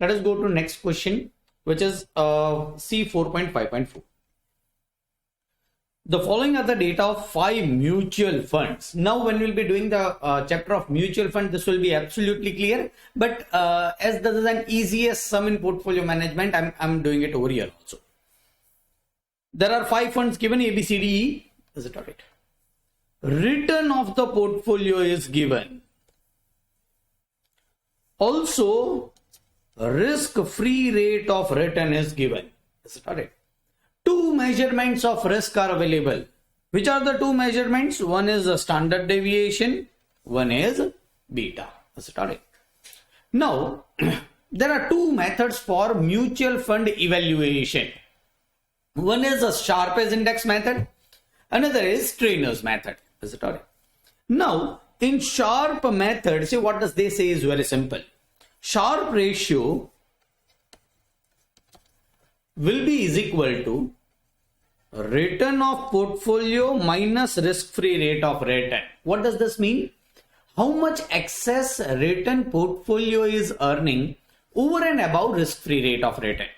Let us go to next question, which is C 4.5.4. The following are the data of 5 mutual funds. Now, when we'll be doing the chapter of mutual fund, this will be absolutely clear. But as this is an easiest sum in portfolio management, I'm doing it over here also. There are 5 funds given, A, B, C, D, E. Is it alright? Return of the portfolio is given. Also, risk-free rate of return is given. Is it alright? 2 measurements of risk are available. Which are the 2 measurements? One is the standard deviation, one is beta. Is it alright? Now, there are 2 methods for mutual fund evaluation. One is a Sharpe's index method, another is Trainer's method. Is it alright? Now, in Sharpe method, see what does they say is very simple. Sharpe ratio will be is equal to return of portfolio minus risk-free rate of return. What does this mean? How much excess return portfolio is earning over and above risk-free rate of return.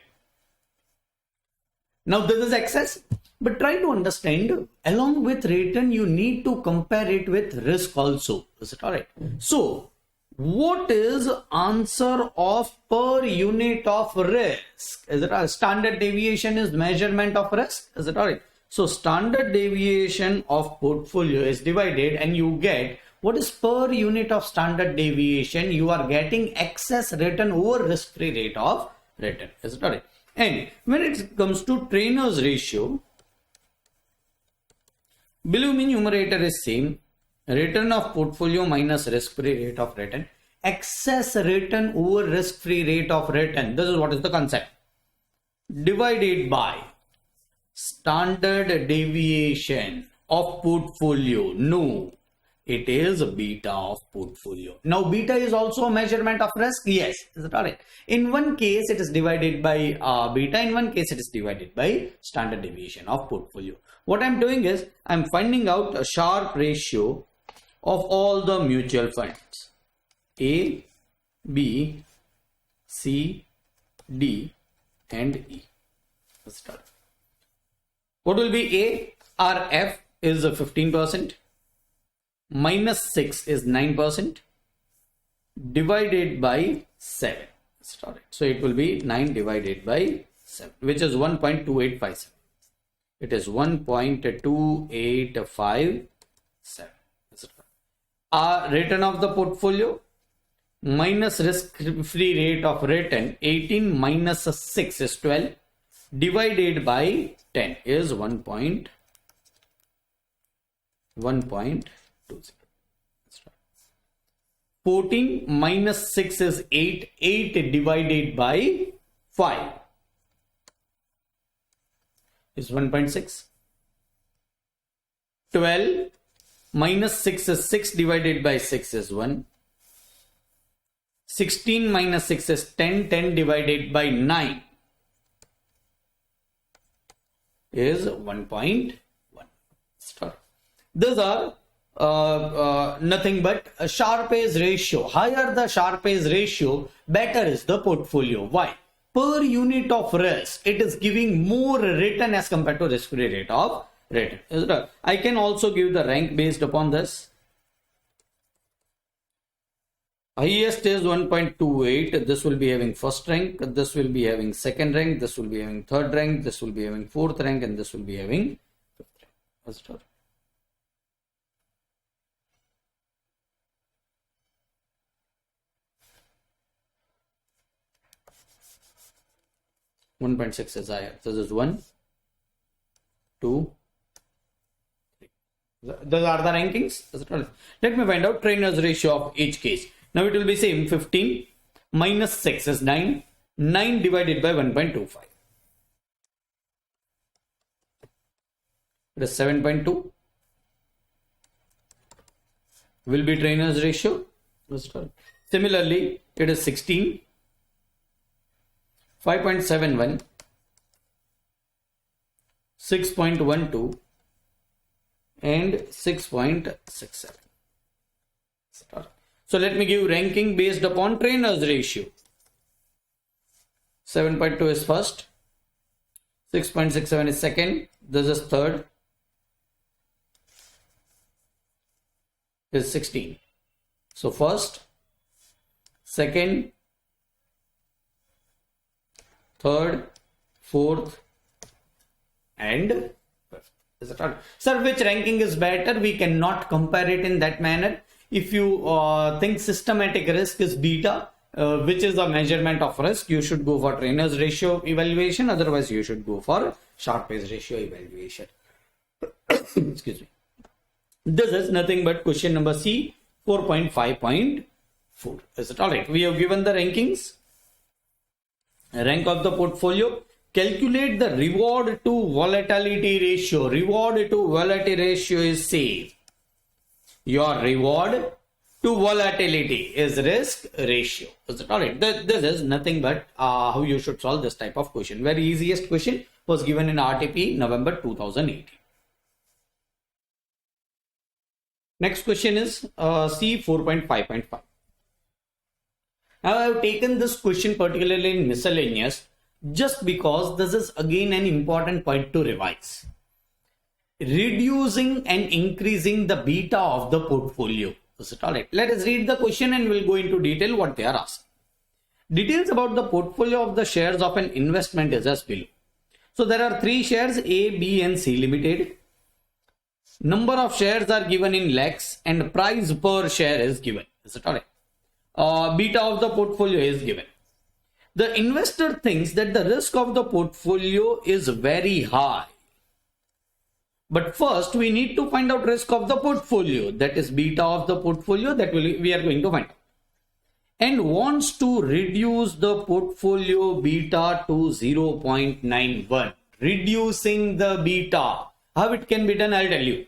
Now this is excess, but try to understand, along with return you need to compare it with risk also. Is it alright? So what is answer of per unit of risk? Is it a standard deviation is measurement of risk? Is it alright? So standard deviation of portfolio is divided and you get what is per unit of standard deviation. You are getting excess return over risk-free rate of return. Is it alright? And when it comes to Trainer's ratio, below me numerator is same. Return of portfolio minus risk-free rate of return. Excess return over risk-free rate of return. This is what is the concept. Divided by standard deviation of portfolio. No, it is beta of portfolio. Now beta is also a measurement of risk. Yes, is it alright? In one case it is divided by beta, in one case it is divided by standard deviation of portfolio. What I'm doing is I'm finding out a Sharpe ratio of all the mutual funds. A, B, C, D and E. Let's start. What will be A? Our F is 15%. Minus 6 is 9%. Divided by 7. Start. So it will be 9 divided by 7, which is 1.2857. It is 1.2857. Our return of the portfolio minus risk-free rate of return, 18 minus 6 is 12, divided by 10 is 1.20. 14 minus 6 is 8, 8 divided by 5 is 1.6. 12 minus 6 is 6 divided by 6 is 1. 16 minus 6 is 10, 10 divided by 9 is 1.1. These are nothing but a Sharpe's ratio. Higher the Sharpe's ratio, better is the portfolio. Why? Per unit of risk, it is giving more return as compared to risk-free rate of return. I can also give the rank based upon this. Highest is 1.28. This will be having first rank. This will be having second rank. This will be having third rank. This will be having fourth rank, and this will be having fifth rank. Let's start. 1.6 is higher. This is 1, 2, 3. Those are the rankings. Let me find out Trainer's ratio of each case. Now it will be same. 15 minus 6 is 9. 9 divided by 1.25. It is 7.2. Will be Trainer's ratio. Similarly, it is 16. 5.71, 6.12 and 6.67. So let me give ranking based upon Trainer's ratio. 7.2 is first, 6.67 is second, this is third, is 16. So first, second, third, fourth, and fifth. Is it all? Sir, which ranking is better? We cannot compare it in that manner. If you think systematic risk is beta, which is a measurement of risk, you should go for trainer's ratio evaluation. Otherwise, you should go for Sharpe's ratio evaluation. Excuse me. This is nothing but question number C, 4.5.4. Is it all right? We have given the rankings. Rank of the portfolio. Calculate the reward to volatility ratio. Reward to volatility ratio is say your reward to volatility is risk ratio. Is it all right? This is nothing but how you should solve this type of question. Very easiest question was given in RTP November 2018. Next question is C 4.5.5. Now I have taken this question particularly in miscellaneous just because this is again an important point to revise. Reducing and increasing the beta of the portfolio. Is it all right? Let us read the question and we'll go into detail what they are asking. Details about the portfolio of the shares of an investment is as below. So there are 3 shares A, B and C limited. Number of shares are given in lakhs and price per share is given. Is it all right? Beta of the portfolio is given. The investor thinks that the risk of the portfolio is very high. But first we need to find out risk of the portfolio, that is beta of the portfolio, that we are going to find out. And wants to reduce the portfolio beta to 0.91. Reducing the beta. How it can be done, I'll tell you.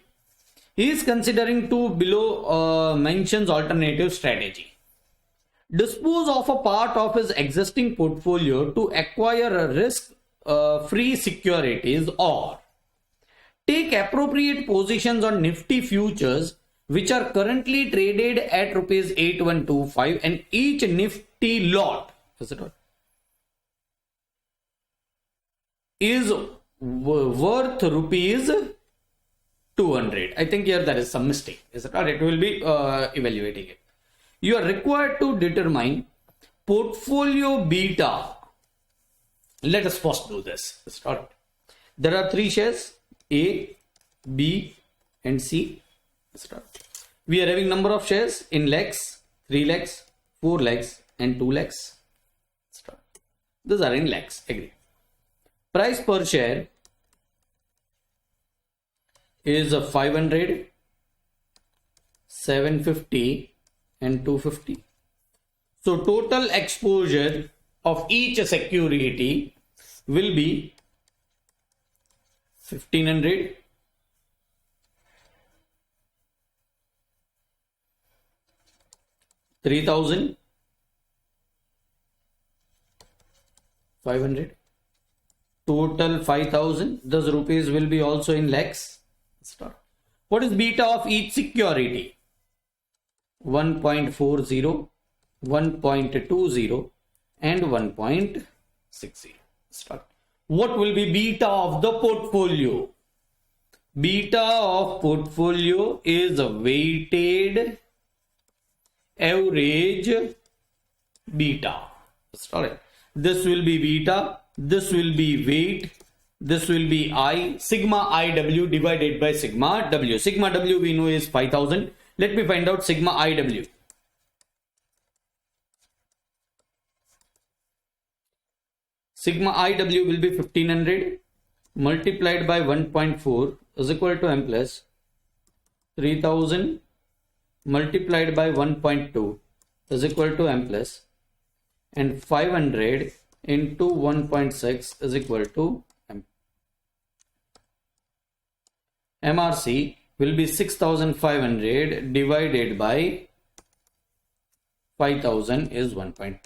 He is considering 2 below mentions alternative strategy. Dispose of a part of his existing portfolio to acquire a risk-free securities, or take appropriate positions on Nifty futures which are currently traded at rupees 8125 and each Nifty lot is worth rupees 200. I think here there is some mistake. Is it? Or it will be evaluating it. You are required to determine portfolio beta. Let us first do this. Start. There are 3 shares A, B and C. Start. We are having number of shares in lakhs, 3 lakhs, 4 lakhs and 2 lakhs. Start. These are in lakhs. Agree. Price per share is 500, 750 and 250. So total exposure of each security will be 1500, 3000, 500. Total 5000. Those rupees will be also in lakhs. Start. What is beta of each security? 1.40, 1.20 and 1.60. Start. What will be beta of the portfolio? Beta of portfolio is a weighted average beta. Start. This will be beta, this will be weight, this will be I, sigma IW divided by sigma W. Sigma W we know is 5000. Let me find out sigma IW. Sigma IW will be 1500 multiplied by 1.4 is equal to M plus 3000 multiplied by 1.2 is equal to M plus, and 500 into 1.6 is equal to M. MRC will be 6500 divided by 5000 is 1.3.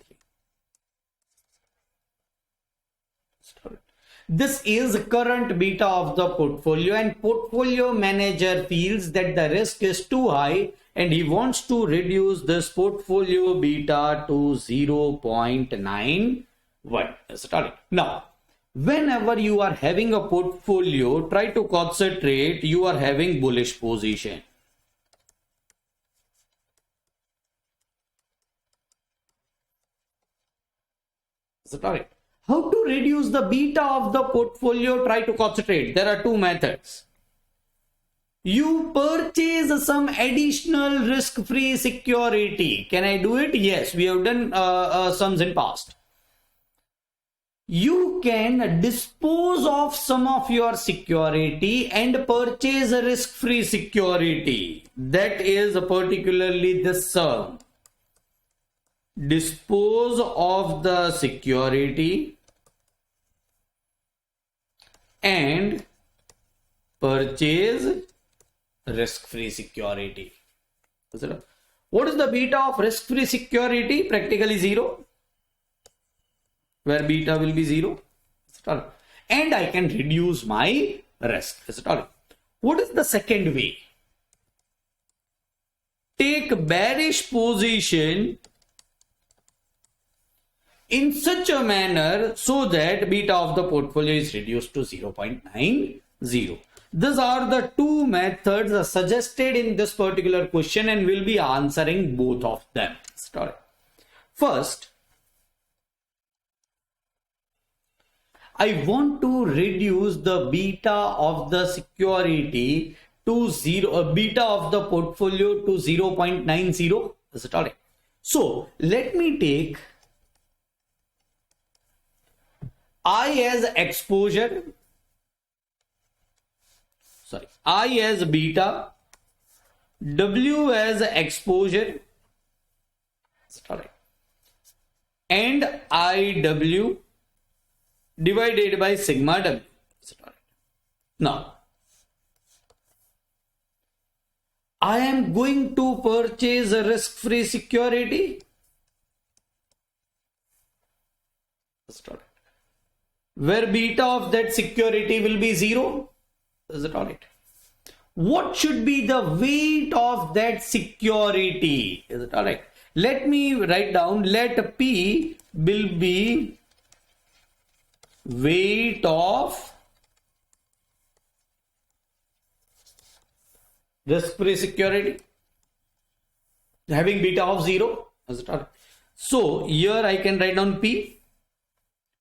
This is current beta of the portfolio, and portfolio manager feels that the risk is too high and he wants to reduce this portfolio beta to 0.91. 1. Start it. Now, whenever you are having a portfolio, try to concentrate, you are having bullish position. Start it. How to reduce the beta of the portfolio? Try to concentrate. There are two methods. You purchase some additional risk-free security. Can I do it? Yes, we have done sums in past. You can dispose of some of your security and purchase a risk-free security. That is particularly the sum. Dispose of the security and purchase risk-free security. What is the beta of risk-free security? Practically 0, where beta will be 0. And I can reduce my risk. What is the second way? Take bearish position in such a manner so that beta of the portfolio is reduced to 0.90. These are the two methods suggested in this particular question, and we'll be answering both of them. First, I want to reduce the beta of the security to 0, beta of the portfolio to 0.90. So let me take I as exposure, I as beta, W as exposure, and IW divided by sigma W. Now, I am going to purchase a risk-free security. Where beta of that security will be 0. Is it all right? What should be the weight of that security? Is it all right? Let me write down. Let P will be weight of risk-free security having beta of 0. Is it all right? So here I can write down P.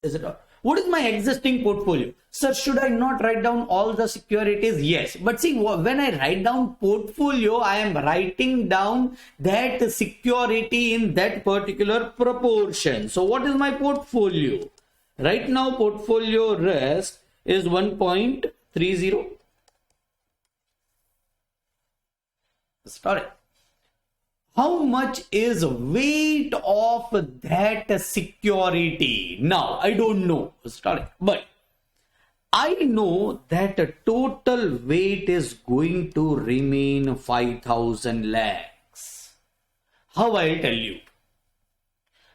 Is it all right? What is my existing portfolio? Sir, should I not write down all the securities? Yes. But see, when I write down portfolio, I am writing down that security in that particular proportion. So what is my portfolio? Right now, portfolio risk is 1.30. Sorry. How much is weight of that security? Now, I don't know, but I know that the total weight is going to remain 5,000 lakhs. How I'll tell you?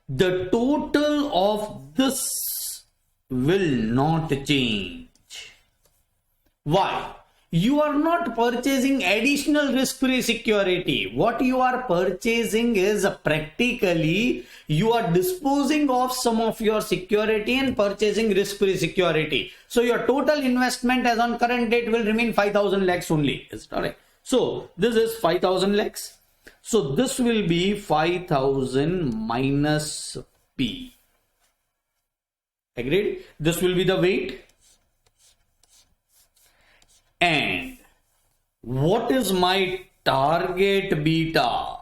The total of this will not change. Why? You are not purchasing additional risk-free security. What you are purchasing is practically you are disposing of some of your security and purchasing risk-free security. So your total investment as on current date will remain 5,000 lakhs only. Is it all right? So this is 5,000 lakhs. So this will be 5,000 minus P. Agreed? This will be the weight. And what is my target beta?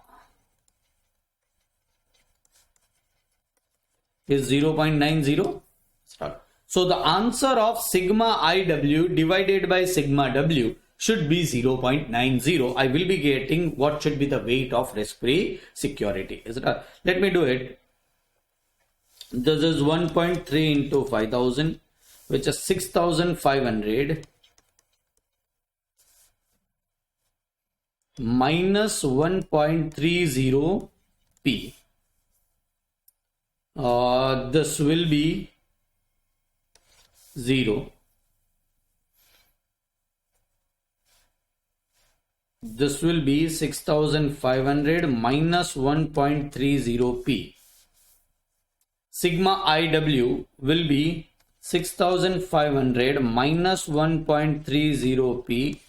Is 0.90. So the answer of sigma IW divided by sigma W should be 0.90. I will be getting what should be the weight of risk-free security. Is it? Let me do it. This is 1.3 into 5,000, which is 6,500. Minus 1.30 P. This will be 0. This will be 6,500 minus 1.30 P. sigma IW will be 6500 minus 1.30p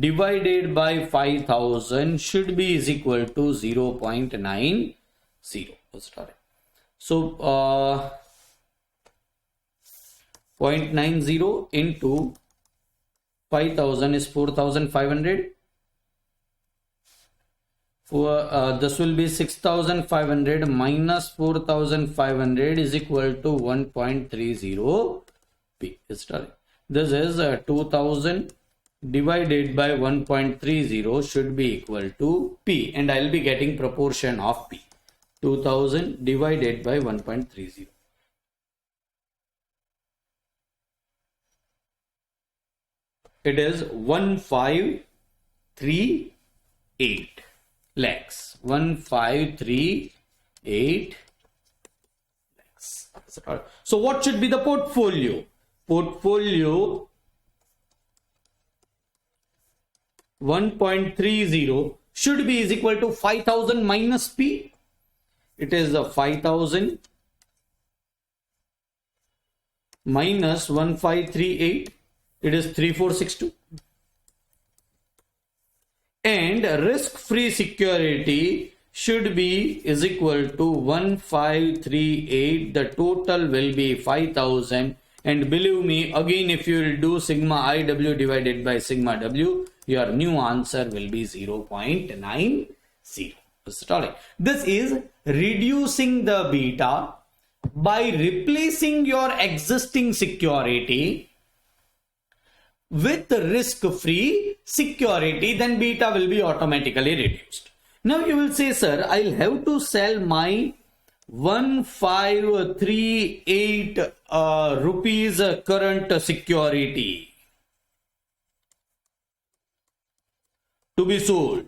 divided by 5000 should be is equal to 0.90. So 0.90 into 5000 is 4500. This will be 6500 minus 4500 is equal to 1.30p. This is 2000 divided by 1.30 should be equal to p, and I'll be getting proportion of p. 2000 divided by 1.30. It is 1538 lakhs. 1538 lakhs. So what should be the portfolio? Portfolio 1.30 should be is equal to 5000 minus p. It is 5000 minus 1538. It is 3462. And risk-free security should be is equal to 1538. The total will be 5000. And believe me, again, if you will do sigma IW divided by sigma W, your new answer will be 0.90. This is reducing the beta by replacing your existing security with risk-free security, then beta will be automatically reduced. Now you will say, sir, I'll have to sell my 1538 rupees current security to be sold.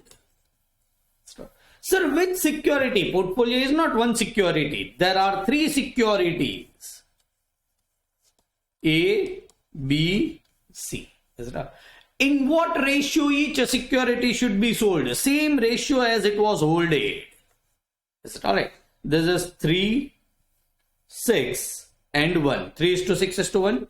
Sir, which security? Portfolio is not one security. There are three securities. A, B, C. In what ratio each security should be sold? Same ratio as it was holded. Is it alright? This is 3, 6 and 1. 3 is to 6 is to 1.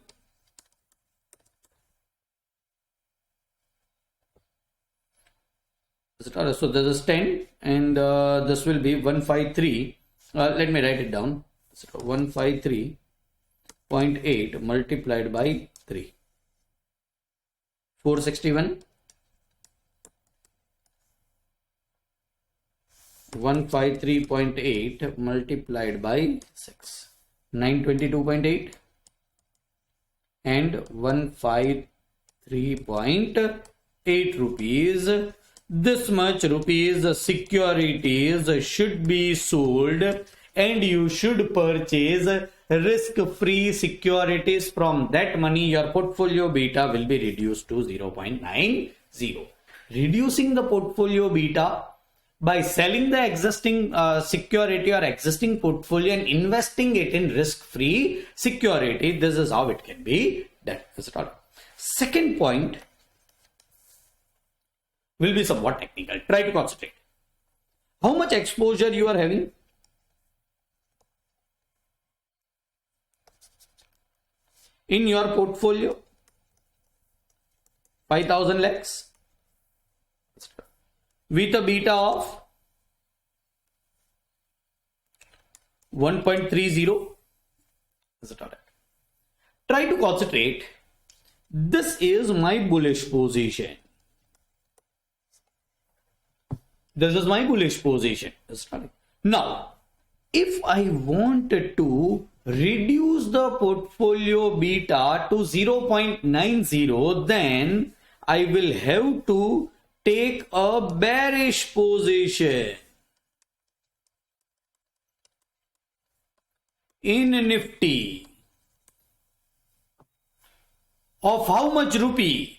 So this is 10 and this will be 153. Let me write it down. 153.8 multiplied by 3. 461. 153.8 multiplied by 6. 922.8 and 153.8 rupees. This much rupees securities should be sold, and you should purchase risk-free securities. From that money, your portfolio beta will be reduced to 0.90. Reducing the portfolio beta by selling the existing security or existing portfolio and investing it in risk-free security. This is how it can be done. Second point will be somewhat technical. Try to concentrate. How much exposure you are having? In your portfolio? 5000 lakhs. With a beta of 1.30. Try to concentrate. This is my bullish position. This is my bullish position. Now, if I wanted to reduce the portfolio beta to 0.90, then I will have to take a bearish position in Nifty of how much rupees?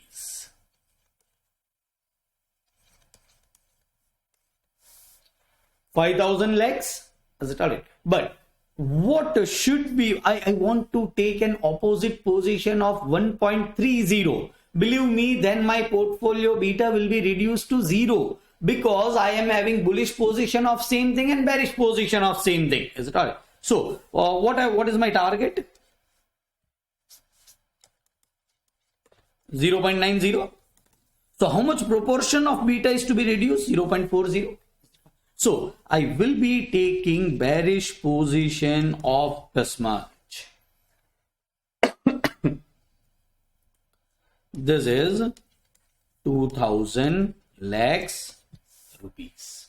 5000 lakhs. Is it alright? But what should be, I want to take an opposite position of 1.30. Believe me, then my portfolio beta will be reduced to 0, because I am having bullish position of same thing and bearish position of same thing. Is it alright? So what is my target? 0.90. So how much proportion of beta is to be reduced? 0.40. So I will be taking bearish position of this much. This is 2000 lakhs rupees.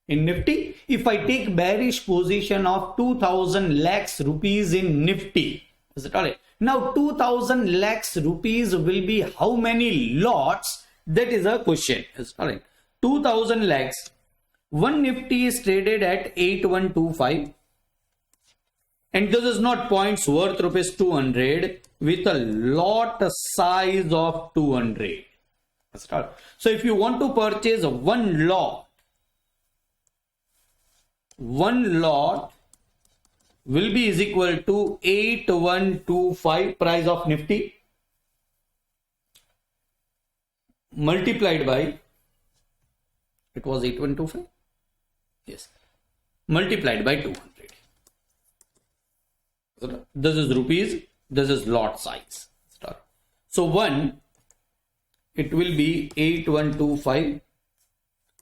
In Nifty, if I take bearish position of 2000 lakhs rupees in Nifty, is it all right? Now 2000 lakhs rupees will be how many lots? That is a question. Is it all right? 2000 lakhs. One Nifty is traded at 8125. And this is not points worth rupees 200 with a lot size of 200. So if you want to purchase one lot will be is equal to 8125 price of Nifty multiplied by, it was 8125, yes, multiplied by 200. This is rupees, this is lot size. So one, it will be 8125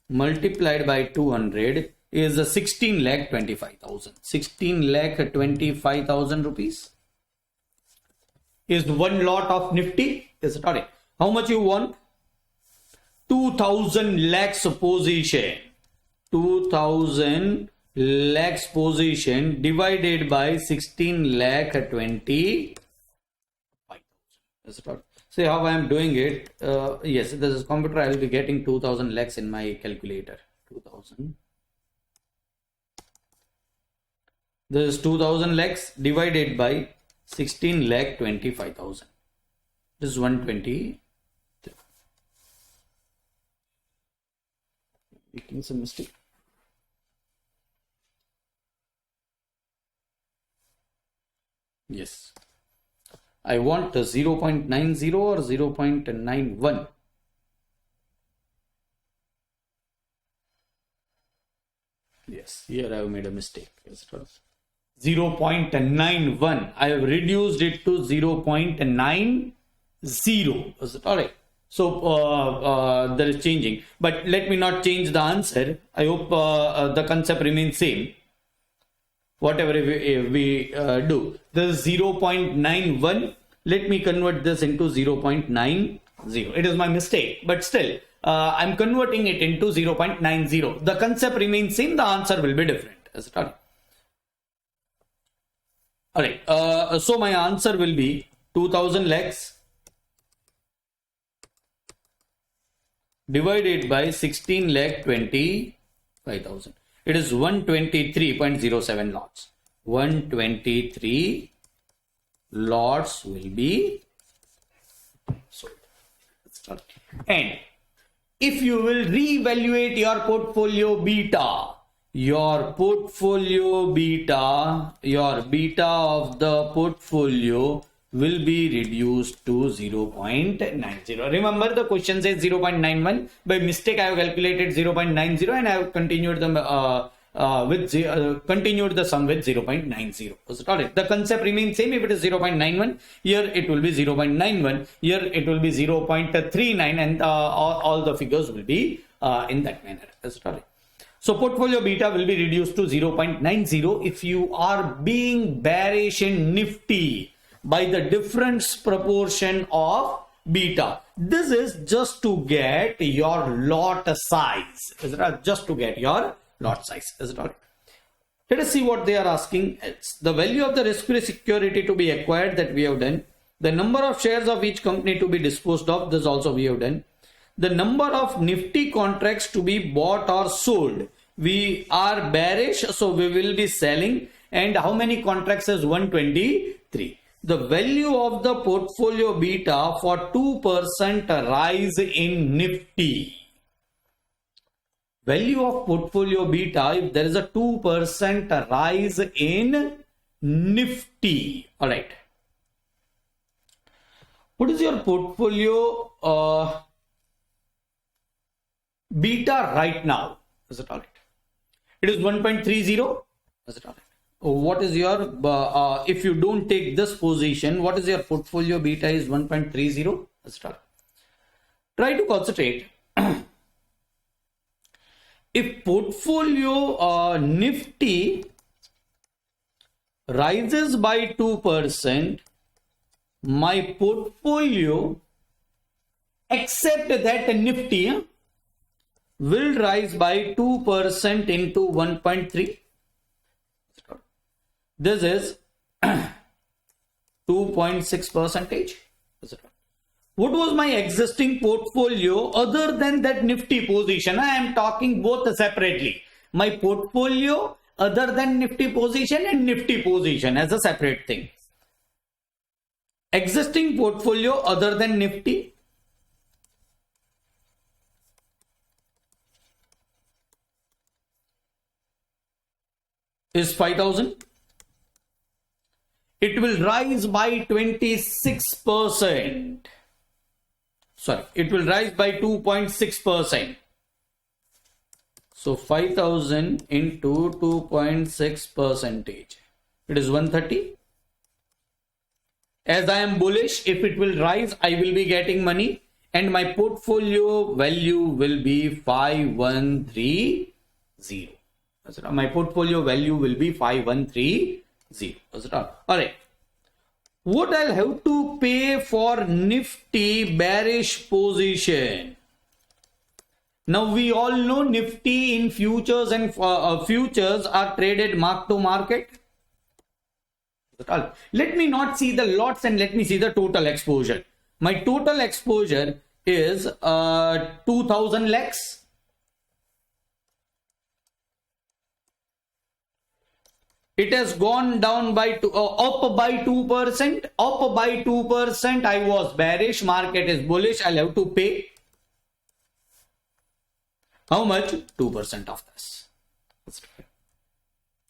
multiplied by 200 is a 16 lakh 25,000. 16 lakh 25,000 rupees is one lot of Nifty. Is it all right? How much you want? 2000 lakhs position. 2000 lakhs position divided by 16 lakh 25,000. Is it all right? See how I am doing it. Yes, this is computer. I will be getting 2000 lakhs in my calculator. 2000. This is 2000 lakhs divided by 16 lakh 25,000. This is 120. Making some mistake. Yes. I want 0.90 or 0.91. Yes, here I have made a mistake. 0.91. I have reduced it to 0.90. Is it all right? So there is changing, but let me not change the answer. I hope the concept remains same. Whatever we do, this is 0.91. Let me convert this into 0.90. It is my mistake, but still I'm converting it into 0.90. The concept remains same. The answer will be different. Is it all right? All right. So my answer will be 2000 lakhs divided by 16 lakh 25,000. It is 123.07 lots. 123 lots will be sold. And if you will reevaluate your portfolio beta, your beta of the portfolio will be reduced to 0.90. Remember, the question says 0.91. By mistake, I have calculated 0.90 and I have continued the continued the sum with 0.90. Got it? The concept remains same. If it is 0.91, here it will be 0.91. Here it will be 0.39, and all the figures will be in that manner. Got it? So portfolio beta will be reduced to 0.90 if you are being bearish in Nifty by the difference proportion of beta. This is just to get your lot size. Is it just to get your lot size? Is it all right? Let us see what they are asking. It's the value of the risk-free security to be acquired, that we have done. The number of shares of each company to be disposed of, this also we have done. The number of Nifty contracts to be bought or sold. We are bearish, so we will be selling. And how many contracts is 123? The value of the portfolio beta for 2% rise in Nifty. Value of portfolio beta if there is a 2% rise in Nifty. All right. What is your portfolio beta right now? Is it all right? It is 1.30. Is it all right? what is your if you don't take this position, what is your portfolio beta is 1.30. Let's start. Try to concentrate. If portfolio Nifty rises by 2%, my portfolio, except that Nifty will rise by 2% into 1.3. This is 2.6 percentage. What was my existing portfolio other than that Nifty position? I am talking both separately. My portfolio other than Nifty position and Nifty position as a separate thing. Existing portfolio other than Nifty is 5,000. It will rise by 26%. Sorry, it will rise by 2.6%. So 5,000 into 2.6 percentage. It is 130. As I am bullish, if it will rise, I will be getting money and my portfolio value will be 5130. My portfolio value will be 5130. Alright. What I'll have to pay for Nifty bearish position? Now we all know Nifty in futures and futures are traded mark to market. Let me not see the lots and let me see the total exposure. My total exposure is 2000 lakhs. It has gone down by up by 2%. Up by 2%. I was bearish. Market is bullish. I'll have to pay. How much? 2% of this.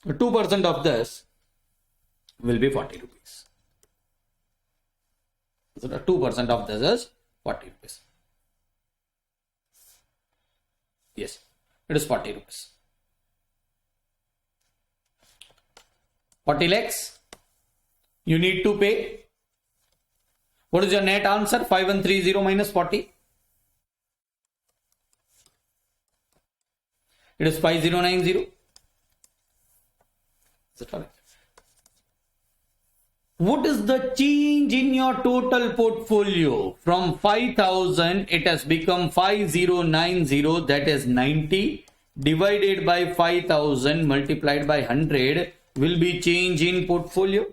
2% of this will be 40 rupees. So 2% of this is 40 rupees. Yes, it is 40 rupees. 40 lakhs you need to pay. What is your net answer? 5130 minus 40. It is 5090. Is it correct? What is the change in your total portfolio? From 5,000 it has become 5090, that is 90 divided by 5,000 multiplied by 100 will be change in portfolio.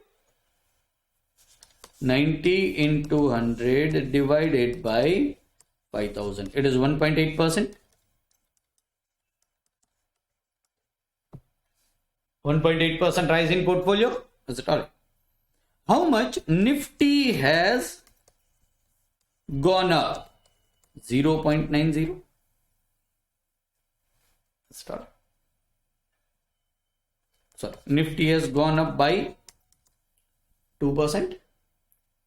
90 into 100 divided by 5,000. It is 1.8%. 1.8% rise in portfolio. Is it all? How much Nifty has gone up? 0.90. Start. So Nifty has gone up by 2%.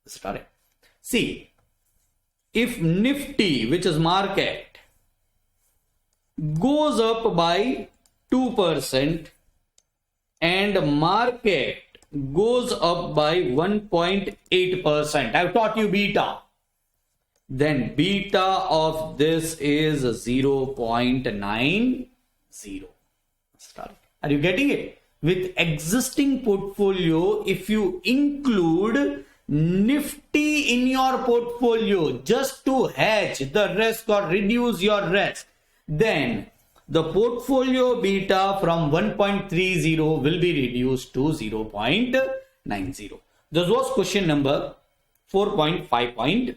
Start. See, if Nifty, which is market, goes up by 2% and market goes up by 1.8%, I've taught you beta, then beta of this is 0.90. Are you getting it? With existing portfolio, if you include Nifty in your portfolio just to hedge the risk or reduce your risk, then the portfolio beta from 1.30 will be reduced to 0.90. This was question number 4.5.5.